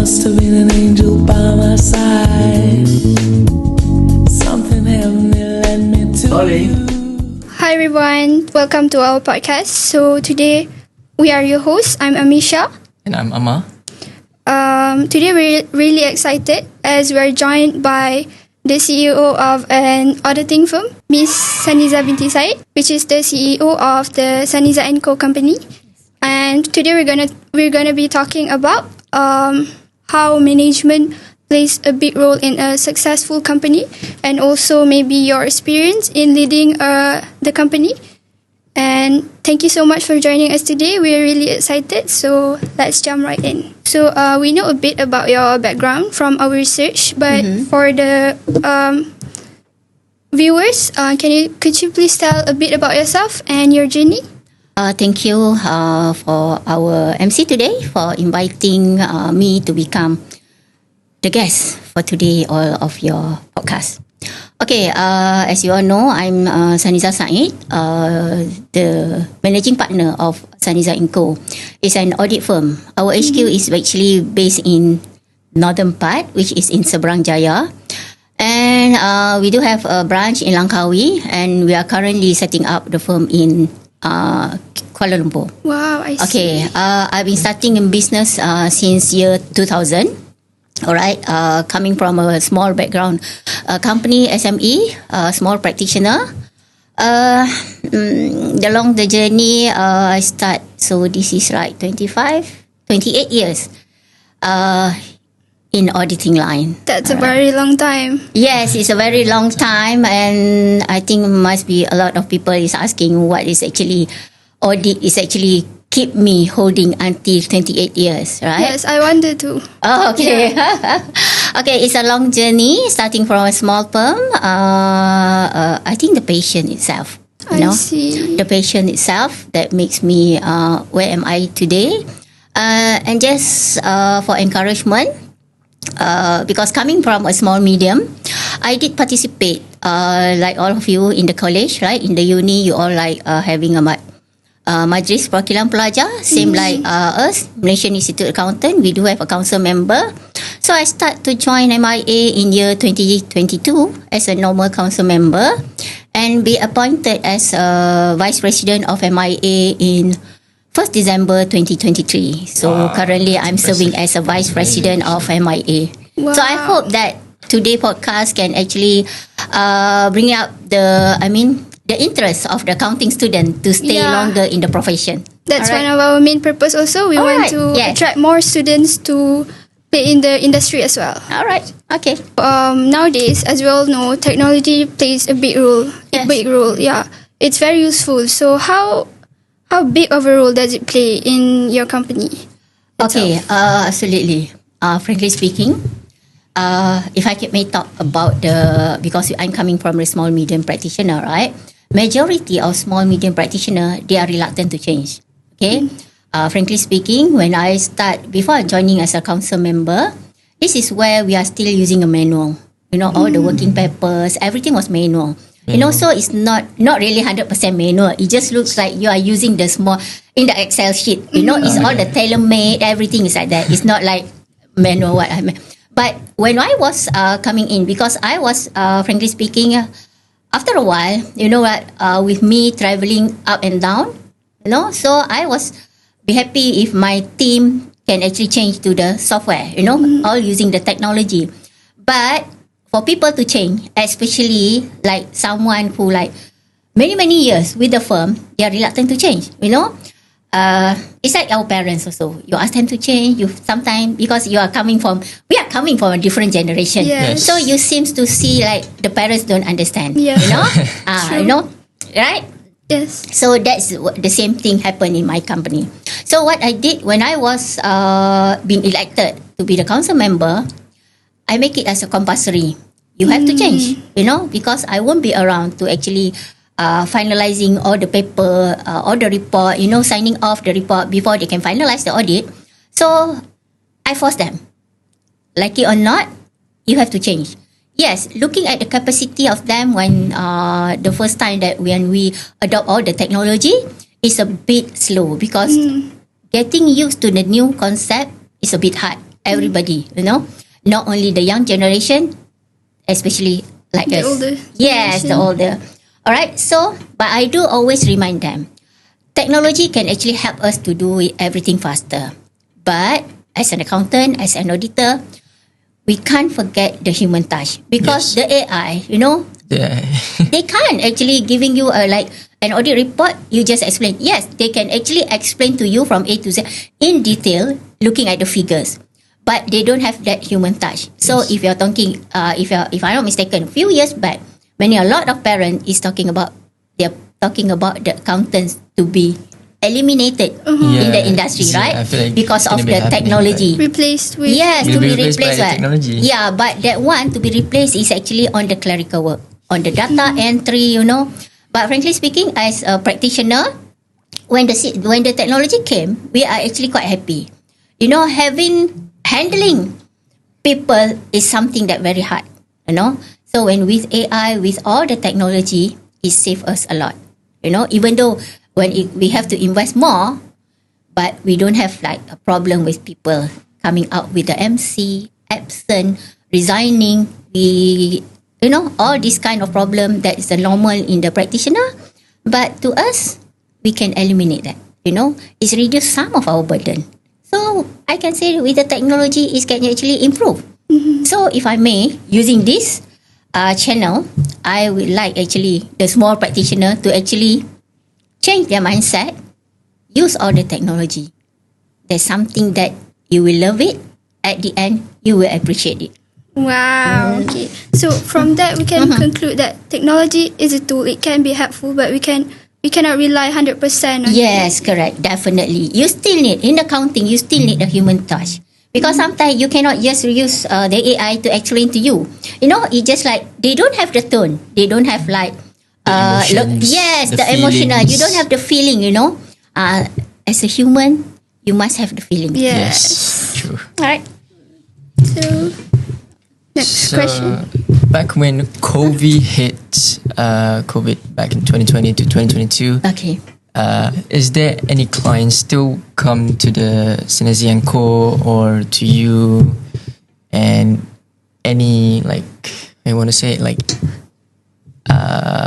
must have been an angel by my side. Something heavenly led me to you. Hi everyone, welcome to our podcast. So today we are your hosts. I'm Amisha. And I'm Amma. Today we're really excited as we're joined by the CEO of an auditing firm, Miss Saniza binti Said, which is the CEO of the Saniza & Co company. And today we're gonna be talking about how management plays a big role in a successful company, and also maybe your experience in leading the company. And thank you so much for joining us today. We're really excited. So let's jump right in. So we know a bit about your background from our research, but for the viewers, could you please tell a bit about yourself and your journey? Thank you for our MC today for inviting me to become the guest for today all of your podcast. Okay, as you all know, I'm Saniza Said, the managing partner of Saniza & Co. It's an audit firm. Our HQ is actually based in northern part, which is in Seberang Jaya. And we do have a branch in Langkawi, and we are currently setting up the firm in Kuala Lumpur. Wow, I see. Okay, I've been starting in business since year 2000. All right, coming from a small background, company SME, small practitioner. Along the journey, I start. So this is like 28 years in auditing line. That's a very long time. Yes, it's a very long time, and I think must be a lot of people is asking what is actually audit is actually keep me holding until 28 years, right? Yes, I wanted to. Oh, okay. Yeah. Okay, it's a long journey starting from a small firm. I think the passion itself, I see. the passion itself that makes me where am I today, and just for encouragement. Because coming from a small medium, I did participate like all of you in the college, right? In the uni, you all like having a Majlis Perwakilan Pelajar, same like us, Malaysian Institute Accountant. We do have a council member. So I start to join MIA in year 2022 as a normal council member, and be appointed as a vice president of MIA in 1st December 2023. So currently I'm serving as a vice president of MIA. Wow. So I hope that today podcast can actually bring up the interest of the accounting student to stay longer in the profession. That's one of our main purpose also. We want to attract more students to play in the industry as well. All right. Okay. Nowadays, as we all know, technology plays a big role. Yes. A big role, yeah. It's very useful. So how big of a role does it play in your company itself? Okay. Absolutely. Frankly speaking, if I may talk about because I'm coming from a small medium practitioner, right? Majority of small medium practitioner, they are reluctant to change. Okay. Frankly speaking, when I start before joining as a council member, this is where we are still using a manual. All the working papers, everything was manual. So it's not really 100% manual. It just looks like you are using the small in the Excel sheet. It's all the tailor-made. Everything is like that. It's not like manual. What I mean. But when I was coming in, because I was frankly speaking, after a while, with me traveling up and down, so I was be happy if my team can actually change to the software. All using the technology, but for people to change, especially like someone who like many years with the firm, they are reluctant to change. It's like our parents also. You ask them to change. You sometimes because we are coming from a different generation. Yes. So you seems to see like the parents don't understand. Yes. Right? Yes. So that's the same thing happened in my company. So what I did when I was being elected to be the council member, I make it as a compulsory. You have to change, because I won't be around to actually finalizing all the paper, all the report, signing off the report before they can finalize the audit. So I force them. Like it or not, you have to change. Yes, looking at the capacity of them when the first time that when we adopt all the technology, it's a bit slow because getting used to the new concept is a bit hard. everybody, not only the young generation, especially like The us. older Yes, the generation. older. All right. So, but I do always remind them, technology can actually help us to do everything faster. But as an accountant, as an auditor, we can't forget the human touch because Yes. the AI, Yeah. they can't actually giving you like an audit report. You just explain. Yes, they can actually explain to you from A to Z in detail, looking at the figures, but they don't have that human touch. So Yes. if you're talking, if I'm not mistaken, a few years back, when a lot of parents is talking about, they're talking about the accountants to be eliminated in the industry, Yeah, right? I feel like Because it's of gonna be the happening, technology. Replaced with Yes, Will to be be replaced by replaced. the Right? technology. Yeah, but that one to be replaced is actually on the clerical work, on the data entry, But frankly speaking, as a practitioner, when the technology came, we are actually quite happy. Handling people is something that very hard, So when with AI, with all the technology, it saves us a lot, Even though we have to invest more, but we don't have like a problem with people coming out with the MC, absent, resigning. All this kind of problem that is the normal in the practitioner. But to us, we can eliminate that. It's reduce some of our burden. So I can say with the technology, it can actually improve. So if I may, using this channel, I would like actually the small practitioner to actually change their mindset, use all the technology. There's something that you will love it. At the end, you will appreciate it. Wow. Okay. So from that we can conclude that technology is a tool. It can be helpful, but we cannot rely 100% on it. Yes, correct. Definitely. You still need, in accounting, you still need a human touch. Because sometimes you cannot just use the AI to explain to you. It's just like they don't have the tone. They don't have like emotions, yes, the the emotional. You feelings. don't have the feeling. As a human, you must have the feeling. Yes. True. All right. So next So, question. back when COVID hit, COVID back in 2020 to 2022, Okay. is there any clients still come to the Synergy & Co or to you, and any like, I want to say it like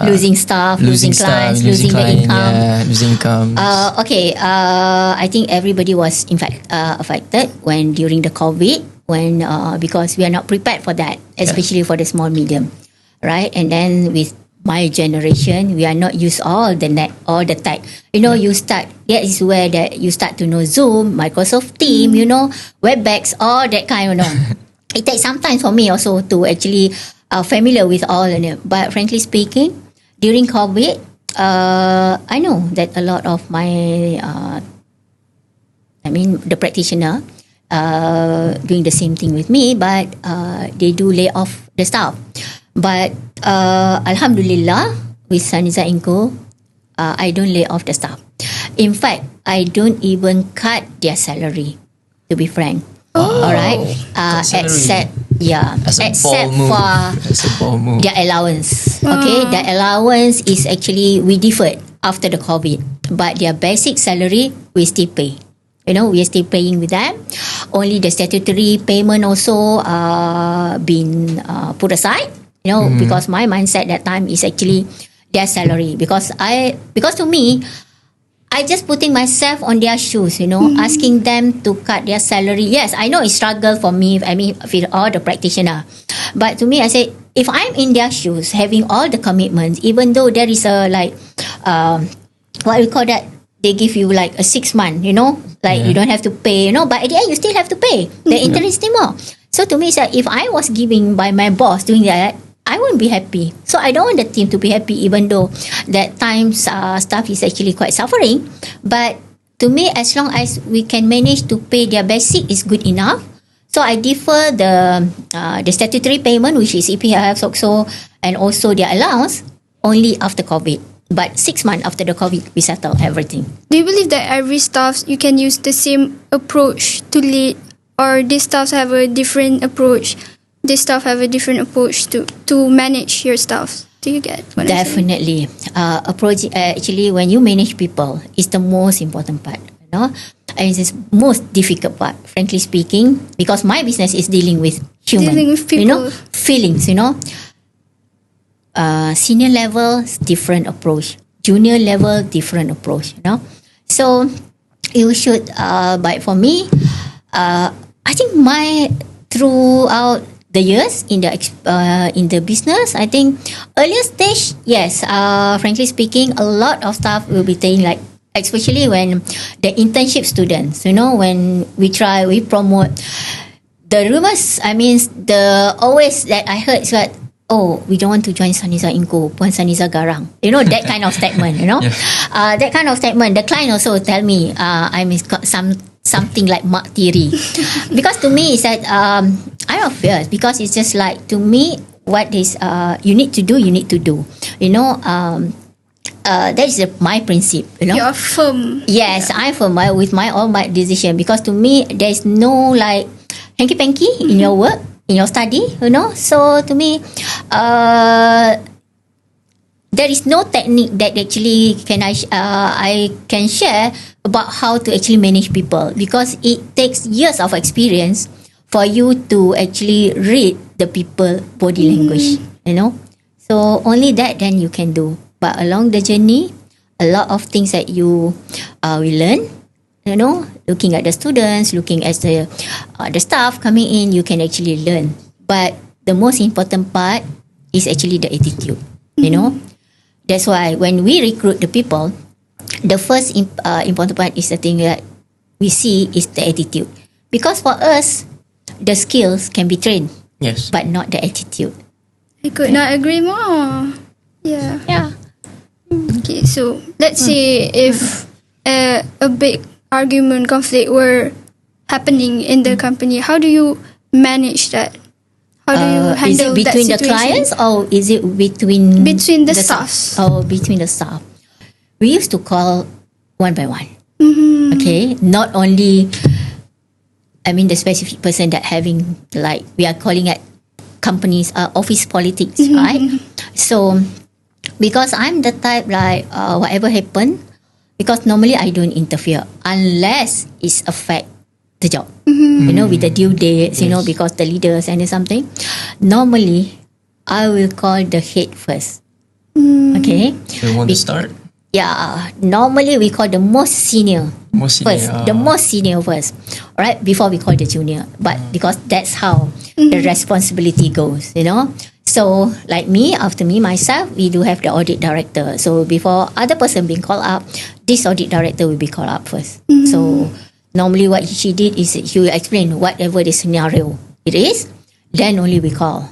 Losing staff, losing clients, losing the income. yeah, losing income. Okay. I think everybody was in fact affected when during the COVID, when because we are not prepared for that, especially for the small medium, right? And then with my generation, we are not used all the tech. You start. That is where that you start to know Zoom, Microsoft Team, Webex, all that kind of. It takes some time for me also to actually familiar with all of them. But frankly speaking, during COVID, I know that a lot of my, the practitioner, doing the same thing with me, but they do lay off the staff. But Alhamdulillah, with Saniza Inco, I don't lay off the staff. In fact, I don't even cut their salary, to be frank. All right, salary. except As a except ball move. for As a ball move. their allowance. Okay, their allowance is actually we deferred after the COVID, but their basic salary we still pay. We are still paying with them. Only the statutory payment also been put aside. Because my mindset that time is actually their salary because to me, I just putting myself on their shoes, asking them to cut their salary. Yes, I know it's struggle for me. For all the practitioner, but to me, I say if I'm in their shoes, having all the commitments, even though there is a like, what we call that, they give you like a 6 month, like you don't have to pay, but at the end you still have to pay the interest more. So to me, it's like, if I was giving by my boss doing that, I won't be happy. So I don't want the team to be happy, even though that times staff is actually quite suffering. But to me, as long as we can manage to pay their basic is good enough. So I defer the statutory payment, which is EPF also, and also their allowance only after COVID. But 6 months after the COVID, we settle everything. Do you believe that every staff you can use the same approach to lead, or these staffs have a different approach? This staff have a different approach to manage your staff. Do you get what I'm saying? Definitely. Approach actually when you manage people is the most important part. And it's the most difficult part, frankly speaking, because my business is dealing with human, Dealing with people. feelings, senior level, different approach. Junior level, different approach, So you should, but for me, I think throughout the years in the business, I think earlier stage, yes, frankly speaking, a lot of stuff will be saying like, especially when the internship students, when we promote the rumors. I mean, the always that I heard is that, oh, we don't want to join Saniza Inco, Puan Saniza Garang. That kind of statement, that kind of statement. The client also tell me, I'm something like Mark Thierry. Because to me, it's that, I don't fear, because it's just like, to me, what is, you need to do, that is my principle, You're firm. Yes, I'm firm with all my decision, because to me, there is no like hanky-panky in your work, in your study, So to me, there is no technique that actually I can share about how to actually manage people, because it takes years of experience for you to actually read the people body language, So only that then you can do. But along the journey, a lot of things that you will learn, looking at the students, looking at the staff coming in, you can actually learn. But the most important part is actually the attitude, That's why when we recruit the people, the first important part is the thing that we see is the attitude. Because for us, the skills can be trained, Yes. but not the attitude. I could not agree more. Yeah. Yeah. Okay, so let's say if a big argument, conflict were happening in the company, how do you manage that? How do you handle is it between that the situation? clients or is it between Between the staffs. Oh, between the staff. We used to call one by one. Mm-hmm. Okay, not only, I mean, the specific person that having, like, we are calling it companies, office politics, Mm-hmm. right? So, because I'm the type like, whatever happen, because normally I don't interfere unless it's affect the job, with the due dates, Yes. because the leaders and something. Normally, I will call the head first. Okay. We want to start. Yeah, normally we call the most senior Most senior, first. The most senior first, right? Before we call the junior, but because that's how the responsibility goes, So, like me, after me, myself, we do have the audit director. So, before other person being called up, this audit director will be called up first. So, normally what she did is she will explain whatever the scenario it is. Then only we call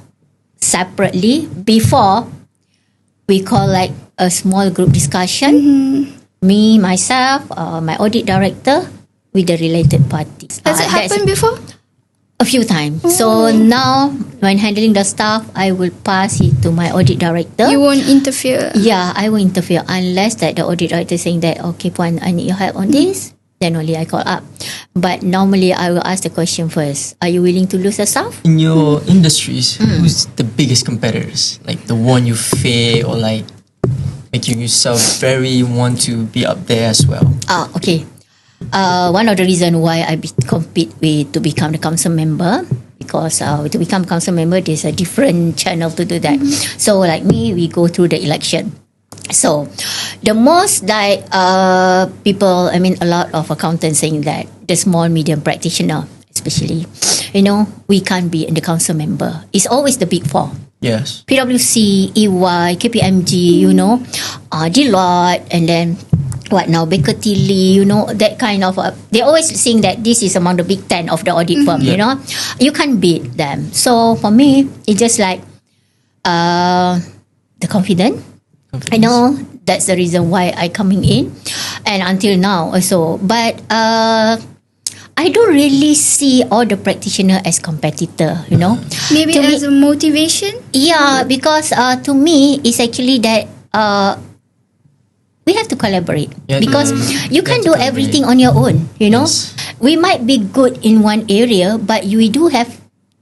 separately before we call like a small group discussion. Me, myself, my audit director with the related parties. Has it happened before? A few times. So now, when handling the staff, I will pass it to my audit director. You won't interfere. Yeah, I will interfere unless that the audit director saying that, okay, Puan, I need your help on this. Then only I call up. But normally, I will ask the question first. Are you willing to lose the staff? In your industries, who's the biggest competitors? Like the one you fear or like making yourself very want to be up there as well? Okay. One of the reason why I compete to become the council member, because to become council member, there's a different channel to do that. So like me, we go through the election. So the most that people, I mean, a lot of accountants saying that the small medium practitioner, especially, we can't be in the council member. It's always the big four. Yes. PwC, EY, KPMG, Deloitte, and then what now, Baker Tilly, that kind of, they're always saying that this is among the big 10 of the audit firm, you can't beat them. So for me, it's just like the confidence. I know that's the reason why I coming in, and until now also. But I don't really see all the practitioner as competitor. Maybe To as a motivation. Yeah, because to me, it's actually that we have to collaborate, Yeah, because you have can't to do collaborate. everything on your own. Yes. We might be good in one area, but we do have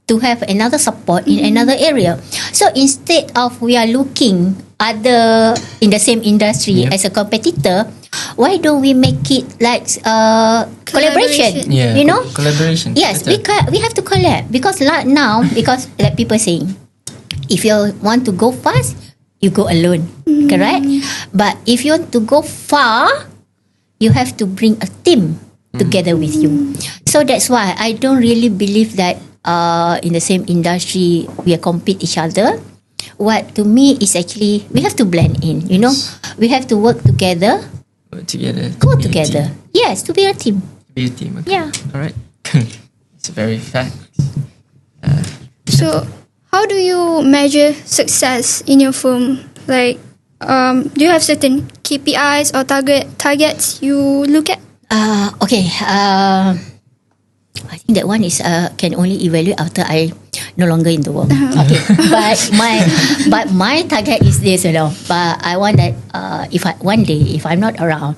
to have another support in another area. So instead of we are looking other in the same industry as a competitor, why don't we make it like collaboration? Yeah, You know, collaboration. yes, Betul. we have to collab because like now, because like people saying, if you want to go fast, you go alone, correct? But if you want to go far, you have to bring a team together with you. So that's why I don't really believe that in the same industry we compete each other. What to me is actually we have to blend in. You know, we have to work together, Work together. go be a together. team. Yes, to be a team. Be a team. Okay. Yeah. All right. It's a very fact. So, how do you measure success in your firm? Like, do you have certain KPIs or targets you look at? Okay. I think that one is can only evaluate after I no longer in the world. Okay, but my target is this, you know. But I want that if one day if I'm not around,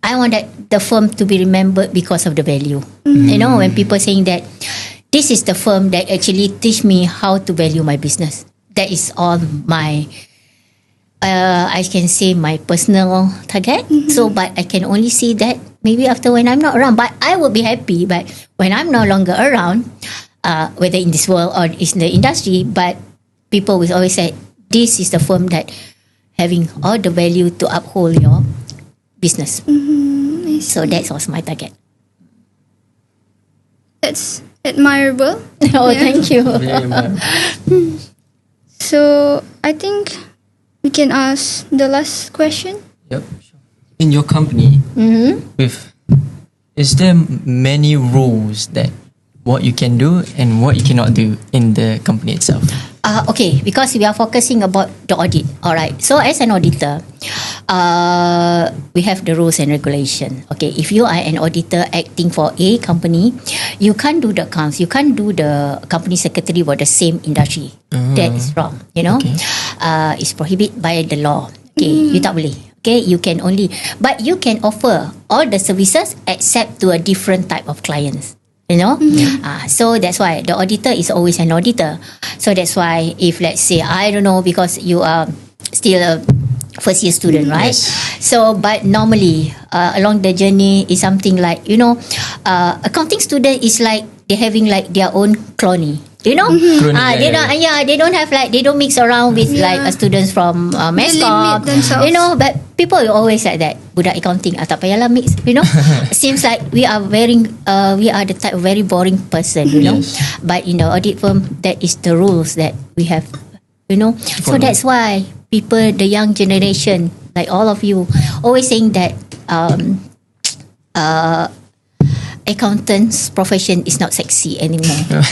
I want that the firm to be remembered because of the value. You know, when people saying that this is the firm that actually teach me how to value my business. That is all my. I can say my personal target. So, but I can only see that maybe after when I'm not around. But I will be happy. But when I'm no longer around, whether in this world or in the industry, but people will always say, this is the firm that having all the value to uphold your business. So that was my target. That's admirable. Oh, Yeah. thank you. Very much. So, I think we can ask the last question. Yep. Sure. In your company, is there many rules that what you can do and what you cannot do in the company itself? Okay, because we are focusing about the audit. All right. So as an auditor, we have the rules and regulation. Okay, if you are an auditor acting for a company, you can't do the accounts. You can't do the company secretary for the same industry. That is wrong. You know, Okay. It's prohibited by the law. Okay, you tak boleh. Okay, you can only, but you can offer all the services except to a different type of clients. You know, so that's why the auditor is always an auditor. So that's why if let's say I don't know because you are still a first year student, right? Yes. So but normally along the journey is something like accounting student is like they're having like their own colony. You know, Clone, they don't have like they don't mix around with like students from They MESCOM. limit themselves. You know, but people are always like that. Budak accounting, tak payahlah mix. You know, seems like we are the type of very boring person. You know, Yes. but in the audit firm, that is the rules that we have. You know, so Follow. that's why people, the young generation, like all of you, always saying that accountant's profession is not sexy anymore.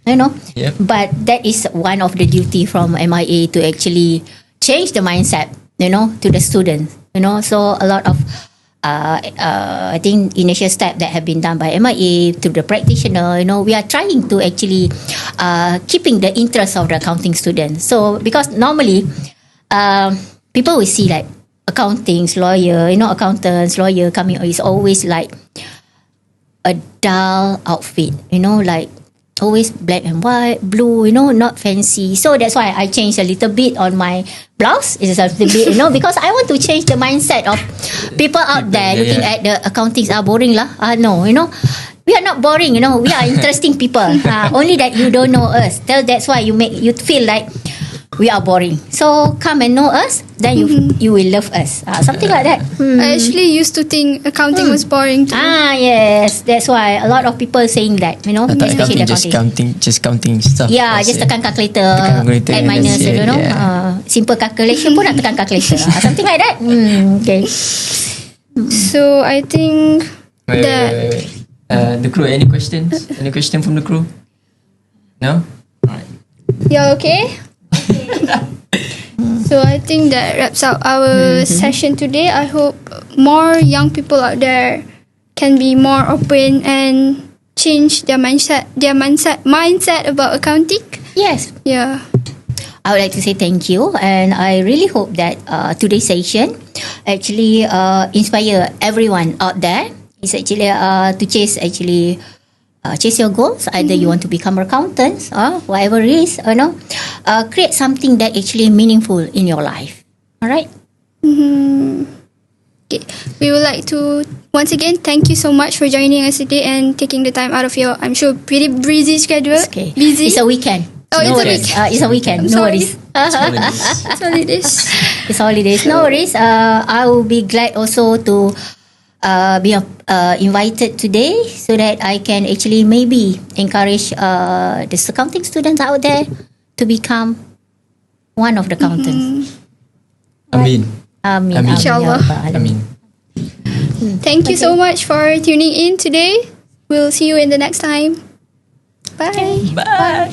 You know, Yep. but that is one of the duty from MIA to actually change the mindset, you know, to the students, you know. So a lot of I think initial step that have been done by MIA to the practitioner, you know, we are trying to actually keeping the interest of the accounting students. So because normally people will see like accountings, lawyer, you know, accountants, lawyer coming is always like a dull outfit, you know, like always black and white, blue, you know, not fancy. So that's why I changed a little bit on my blouse. It's a little bit, you know, because I want to change the mindset of people out there looking at the accountings are boring lah. No, you know, we are not boring, you know, we are interesting people. Only that you don't know us. That's why you feel like we are boring. So come and know us, then you will love us. Something like that. I actually used to think accounting was boring too. Yes, that's why a lot of people saying that, you know, I thought especially accounting, the just counting stuff. yeah, That's just it. tekan calculator, calculator add and minus, that's it, you know. yeah. Simple calculation pun nak tekan calculator. Something like that. Okay. So, I think Wait. that The crew, any questions? Any question from the crew? No? Alright. you're okay. So I think that wraps up our session today. I hope more young people out there can be more open and change their mindset about accounting. Yes. Yeah. I would like to say thank you, and I really hope that today's session actually inspire everyone out there. It's actually to chase actually chase your goals. Either you want to become accountants or whatever it is, create something that actually meaningful in your life. All right. Okay. We would like to once again thank you so much for joining us today and taking the time out of your, I'm sure, pretty busy schedule. Okay. Busy. It's a weekend. Oh, No it's a worries. weekend. It's a weekend. I'm No sorry. worries. It's holidays. It's holidays. No worries. I will be glad also to be invited today so that I can actually maybe encourage the accounting students out there to become one of the accountants. Amin. Amin. Amin. Inshallah. Amin. Thank you so much for tuning in today. We'll see you in the next time. Bye. Bye.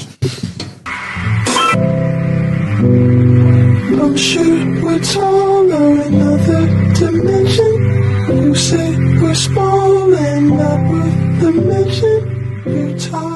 I'm sure we're taller in another dimension. You say we're small and not worth the mention. You're tired.